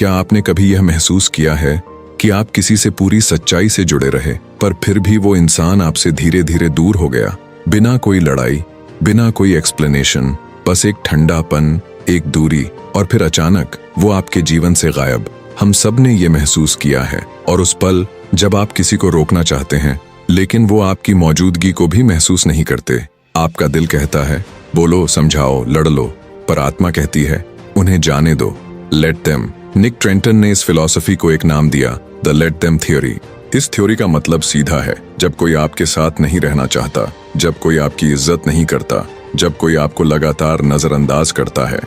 क्या आपने कभी यह महसूस किया है कि आप किसी से पूरी सच्चाई से जुड़े रहे, पर फिर भी वो इंसान आपसे धीरे धीरे दूर हो गया, बिना कोई लड़ाई, बिना कोई एक्सप्लेनेशन, बस एक ठंडापन, एक दूरी, और फिर अचानक वो आपके जीवन से गायब। हम सब ने ये महसूस किया है। और उस पल जब आप किसी को रोकना चाहते हैं, लेकिन वो आपकी मौजूदगी को भी महसूस नहीं करते। आपका दिल कहता है बोलो, समझाओ, लड़ लो, पर आत्मा कहती है उन्हें जाने दो, लेट देम। निक ट्रेंटन ने इस फिलॉसफी को एक नाम दिया, द लेट देम थ्योरी। इस थ्योरी का मतलब सीधा है, जब कोई आपके साथ नहीं रहना चाहता, जब कोई आपकी इज्जत नहीं करता, जब कोई आपको लगातार नजरअंदाज करता है,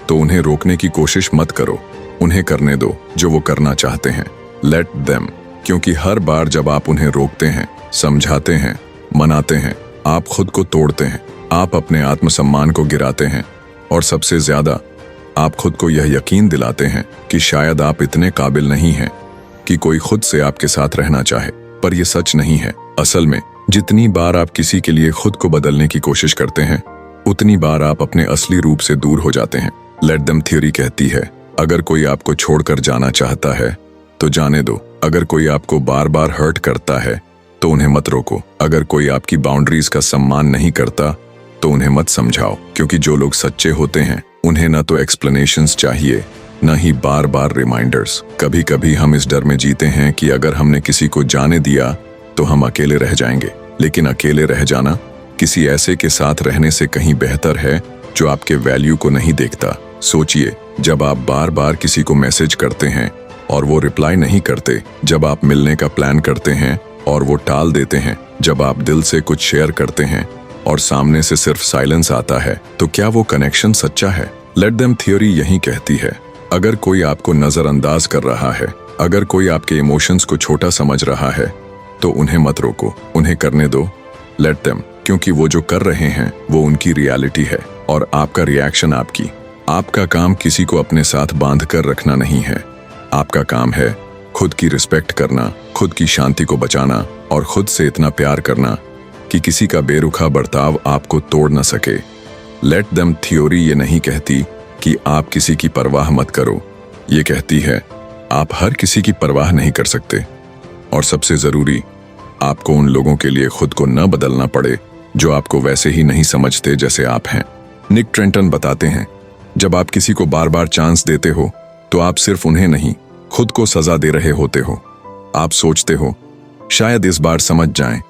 तो उन्हें रोकने की कोशिश मत करो, उन्हें करने दो जो वो करना चाहते हैं, लेट देम। क्योंकि हर बार जब आप उन्हें रोकते हैं, समझाते हैं, मनाते हैं, आप खुद को तोड़ते हैं, आप अपने आत्मसम्मान को गिराते हैं, और सबसे ज्यादा आप खुद को यह यकीन दिलाते हैं कि शायद आप इतने काबिल नहीं हैं कि कोई खुद से आपके साथ रहना चाहे। पर यह सच नहीं है। असल में जितनी बार आप किसी के लिए खुद को बदलने की कोशिश करते हैं, उतनी बार आप अपने असली रूप से दूर हो जाते हैं। लेट देम थ्योरी कहती है, अगर कोई आपको छोड़कर जाना चाहता है तो जाने दो। अगर कोई आपको बार बार हर्ट करता है तो उन्हें मत रोको। अगर कोई आपकी बाउंड्रीज का सम्मान नहीं करता तो उन्हें मत समझाओ। क्योंकि जो लोग सच्चे होते हैं, उन्हें न तो एक्सप्लेनेशंस चाहिए, न ही बार बार रिमाइंडर्स। कभी कभी हम इस डर में जीते हैं कि अगर हमने किसी को जाने दिया तो हम अकेले रह जाएंगे। लेकिन अकेले रह जाना किसी ऐसे के साथ रहने से कहीं बेहतर है जो आपके वैल्यू को नहीं देखता। सोचिए, जब आप बार बार किसी को मैसेज करते हैं और वो रिप्लाई नहीं करते, जब आप मिलने का प्लान करते हैं और वो टाल देते हैं, जब आप दिल से कुछ शेयर करते हैं और सामने से सिर्फ साइलेंस आता है, तो क्या वो कनेक्शन सच्चा है? लेट देम थ्योरी यही कहती है, अगर कोई आपको नजरअंदाज कर रहा है, अगर कोई आपके इमोशंस को छोटा समझ रहा है, तो उन्हें मत रोको, उन्हें करने दो, लेट देम। क्योंकि वो जो कर रहे हैं वो उनकी रियलिटी है और आपका रिएक्शन आपकी। आपका काम किसी को अपने साथ बांध कर रखना नहीं है। आपका काम है खुद की रिस्पेक्ट करना, खुद की शांति को बचाना और खुद से इतना प्यार करना कि किसी का बेरुखा बर्ताव आपको तोड़ न सके। लेट देम थ्योरी ये नहीं कहती कि आप किसी की परवाह मत करो, ये कहती है आप हर किसी की परवाह नहीं कर सकते। और सबसे जरूरी, आपको उन लोगों के लिए खुद को न बदलना पड़े जो आपको वैसे ही नहीं समझते जैसे आप हैं। निक ट्रेंटन बताते हैं, जब आप किसी को बार बार चांस देते हो तो आप सिर्फ उन्हें नहीं, खुद को सजा दे रहे होते हो। आप सोचते हो शायद इस बार समझ जाएं,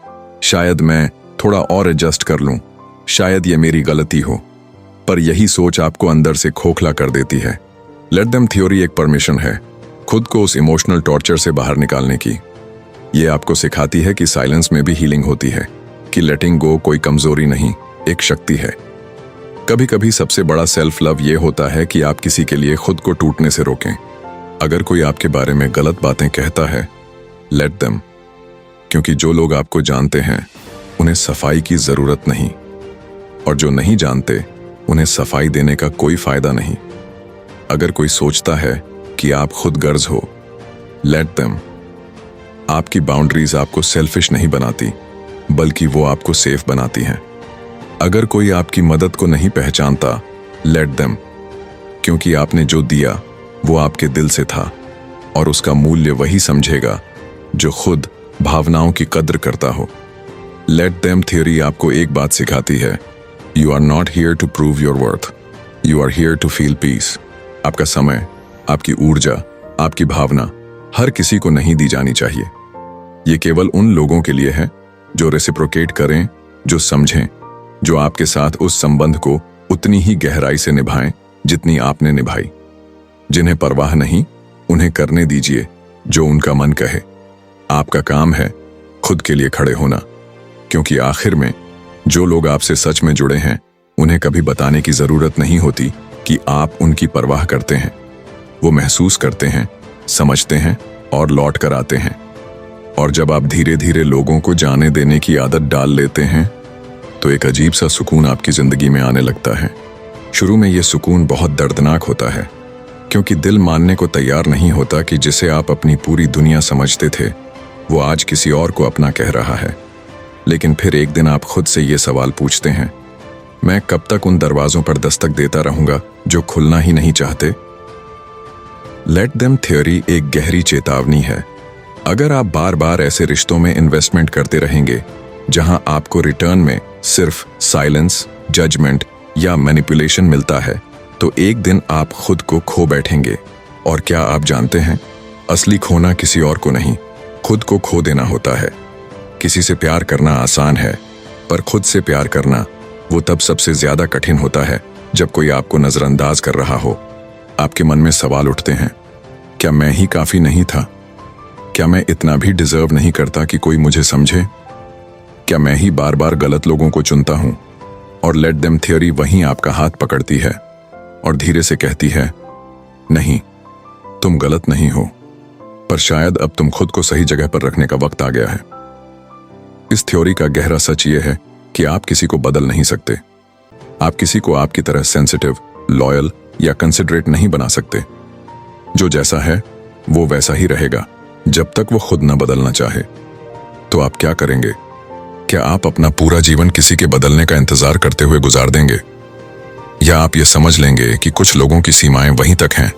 शायद मैं थोड़ा और एडजस्ट कर लूं, शायद ये मेरी गलती हो। पर यही सोच आपको अंदर से खोखला कर देती है। लेट देम थ्योरी एक परमिशन है खुद को उस इमोशनल टॉर्चर से बाहर निकालने की। ये आपको सिखाती है कि साइलेंस में भी हीलिंग होती है, कि लेटिंग गो कोई कमजोरी नहीं, एक शक्ति है। कभी कभी सबसे बड़ा सेल्फ लव ये होता है कि आप किसी के लिए खुद को टूटने से रोकें। अगर कोई आपके बारे में गलत बातें कहता है, लेट देम। क्योंकि जो लोग आपको जानते हैं उन्हें सफाई की जरूरत नहीं, और जो नहीं जानते उन्हें सफाई देने का कोई फायदा नहीं। अगर कोई सोचता है कि आप खुद गर्ज हो, लेट देम। आपकी बाउंड्रीज आपको सेल्फिश नहीं बनाती, बल्कि वो आपको सेफ बनाती हैं। अगर कोई आपकी मदद को नहीं पहचानता, लेट देम। क्योंकि आपने जो दिया वो आपके दिल से था, और उसका मूल्य वही समझेगा जो खुद भावनाओं की कद्र करता हो। लेट देम थ्योरी आपको एक बात सिखाती है, you are not here to prove your worth, you are here to feel peace. आपका समय, आपकी ऊर्जा, आपकी भावना हर किसी को नहीं दी जानी चाहिए। ये केवल उन लोगों के लिए है जो रेसिप्रोकेट करें, जो समझें, जो आपके साथ उस संबंध को उतनी ही गहराई से निभाएं जितनी आपने निभाई। जिन्हें परवाह नहीं, उन्हें करने दीजिए जो उनका मन कहे। आपका काम है खुद के लिए खड़े होना, क्योंकि आखिर में जो लोग आपसे सच में जुड़े हैं उन्हें कभी बताने की जरूरत नहीं होती कि आप उनकी परवाह करते हैं। वो महसूस करते हैं, समझते हैं और लौट कर आते हैं। और जब आप धीरे धीरे लोगों को जाने देने की आदत डाल लेते हैं, तो एक अजीब सा सुकून आपकी जिंदगी में आने लगता है। शुरू में यह सुकून बहुत दर्दनाक होता है, क्योंकि दिल मानने को तैयार नहीं होता कि जिसे आप अपनी पूरी दुनिया समझते थे, वो आज किसी और को अपना कह रहा है। लेकिन फिर एक दिन आप खुद से ये सवाल पूछते हैं, मैं कब तक उन दरवाजों पर दस्तक देता रहूंगा जो खुलना ही नहीं चाहते? लेट देम थ्योरी एक गहरी चेतावनी है। अगर आप बार बार ऐसे रिश्तों में इन्वेस्टमेंट करते रहेंगे जहां आपको रिटर्न में सिर्फ साइलेंस, जजमेंट या मैनिपुलेशन मिलता है, तो एक दिन आप खुद को खो बैठेंगे। और क्या आप जानते हैं, असली खोना किसी और को नहीं, खुद को खो देना होता है। किसी से प्यार करना आसान है, पर खुद से प्यार करना वो तब सबसे ज्यादा कठिन होता है जब कोई आपको नजरअंदाज कर रहा हो। आपके मन में सवाल उठते हैं, क्या मैं ही काफी नहीं था? क्या मैं इतना भी डिजर्व नहीं करता कि कोई मुझे समझे? क्या मैं ही बार बार गलत लोगों को चुनता हूं? और लेट देम थ्योरी वहीं आपका हाथ पकड़ती है और धीरे से कहती है, नहीं, तुम गलत नहीं हो, पर शायद अब तुम खुद को सही जगह पर रखने का वक्त आ गया है। इस थ्योरी का गहरा सच ये है कि आप किसी को बदल नहीं सकते। आप किसी को आपकी तरह सेंसिटिव, लॉयल या कंसिडरेट नहीं बना सकते। जो जैसा है वो वैसा ही रहेगा जब तक वो खुद न बदलना चाहे। तो आप क्या करेंगे? क्या आप अपना पूरा जीवन किसी के बदलने का इंतजार करते हुए गुजार देंगे, या आप ये समझ लेंगे कि कुछ लोगों की सीमाएं वहीं तक हैं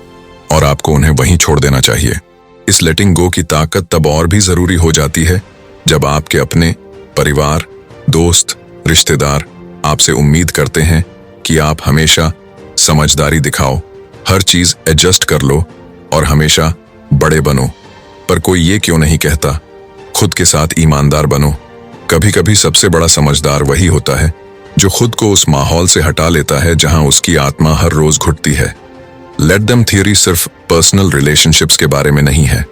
और आपको उन्हें वहीं छोड़ देना चाहिए? इस लेटिंग गो की ताकत तब और भी जरूरी हो जाती है जब आपके अपने परिवार, दोस्त, रिश्तेदार आपसे उम्मीद करते हैं कि आप हमेशा समझदारी दिखाओ, हर चीज एडजस्ट कर लो और हमेशा बड़े बनो। पर कोई ये क्यों नहीं कहता, खुद के साथ ईमानदार बनो। कभी कभी सबसे बड़ा समझदार वही होता है जो खुद को उस माहौल से हटा लेता है जहां उसकी आत्मा हर रोज घुटती है। लेट देम थ्योरी सिर्फ पर्सनल रिलेशनशिप्स के बारे में नहीं है।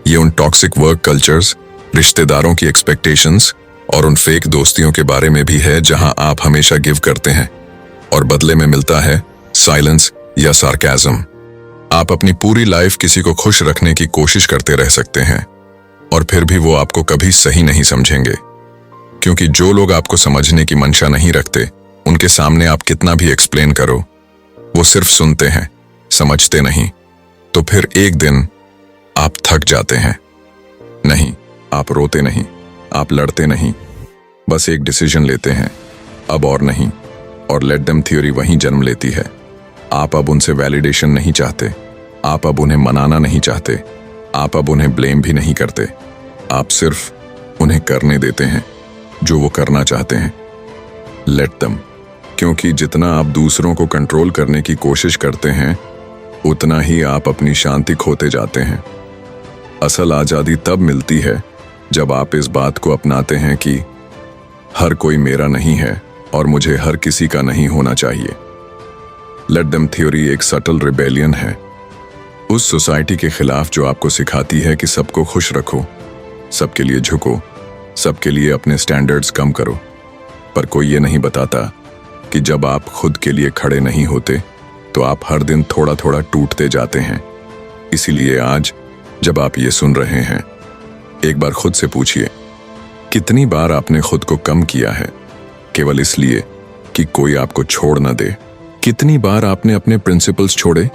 ये उन टॉक्सिक वर्क कल्चर्स, रिश्तेदारों की एक्सपेक्टेशंस और उन फेक दोस्तियों के बारे में भी है जहां आप हमेशा गिव करते हैं और बदले में मिलता है साइलेंस या सार्केज्म। आप अपनी पूरी लाइफ किसी को खुश रखने की कोशिश करते रह सकते हैं और फिर भी वो आपको कभी सही नहीं समझेंगे, क्योंकि जो लोग आपको समझने की मंशा नहीं रखते, उनके सामने आप कितना भी एक्सप्लेन करो, वो सिर्फ सुनते हैं, समझते नहीं। तो फिर एक दिन आप थक जाते हैं। नहीं, आप रोते नहीं, आप लड़ते नहीं, बस एक डिसीजन लेते हैं, अब और नहीं। और लेट देम थ्योरी वहीं जन्म लेती है। आप अब उनसे वैलिडेशन नहीं चाहते, आप अब उन्हें मनाना नहीं चाहते, आप अब उन्हें ब्लेम भी नहीं करते, आप सिर्फ उन्हें करने देते हैं जो वो करना चाहते हैं। लेट देम, क्योंकि जितना आप दूसरों को कंट्रोल करने की कोशिश करते हैं, उतना ही आप अपनी शांति खोते जाते हैं। असल आजादी तब मिलती है जब आप इस बात को अपनाते हैं कि हर कोई मेरा नहीं है और मुझे हर किसी का नहीं होना चाहिए। लेट देम थ्योरी एक सटल रिबेलियन है उस सोसाइटी के खिलाफ जो आपको सिखाती है कि सबको खुश रखो, सबके लिए झुको, सबके लिए अपने स्टैंडर्ड्स कम करो। पर कोई ये नहीं बताता कि जब आप खुद के लिए खड़े नहीं होते तो आप हर दिन थोड़ा थोड़ा टूटते जाते हैं। इसीलिए आज जब आप ये सुन रहे हैं, एक बार खुद से पूछिए, कितनी बार आपने खुद को कम किया है केवल इसलिए कि कोई आपको छोड़ न दे? कितनी बार आपने अपने प्रिंसिपल्स छोड़े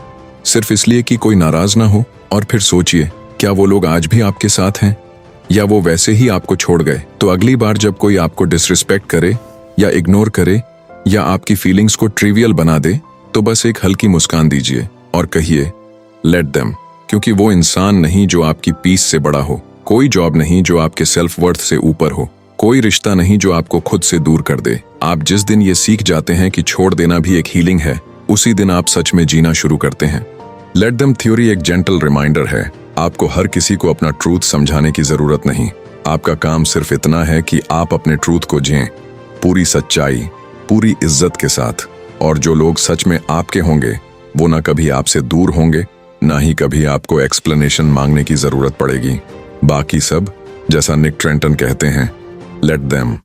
सिर्फ इसलिए कि कोई नाराज ना हो? और फिर सोचिए, क्या वो लोग आज भी आपके साथ हैं या वो वैसे ही आपको छोड़ गए? तो अगली बार जब कोई आपको डिसरिस्पेक्ट करे या इग्नोर करे या आपकी फीलिंग्स को ट्रिवियल बना दे, तो बस एक हल्की मुस्कान दीजिए और कहिए लेट देम, क्योंकि वो इंसान नहीं जो आपकी पीस से बड़ा हो, कोई जॉब नहीं जो आपके सेल्फ वर्थ से ऊपर हो, कोई रिश्ता नहीं जो आपको खुद से दूर कर दे। आप जिस दिन ये सीख जाते हैं कि छोड़ देना भी एक हीलिंग है, उसी दिन आप सच में जीना शुरू करते हैं। लेट देम थ्योरी एक जेंटल रिमाइंडर है, आपको हर किसी को अपना ट्रूथ समझाने की जरूरत नहीं। आपका काम सिर्फ इतना है कि आप अपने ट्रूथ को जिएं, पूरी सच्चाई, पूरी इज्जत के साथ। और जो लोग सच में आपके होंगे, वो ना कभी आपसे दूर होंगे, ना ही कभी आपको एक्सप्लेनेशन मांगने की जरूरत पड़ेगी। बाकी सब, जैसा निक ट्रेंटन कहते हैं, लेट देम।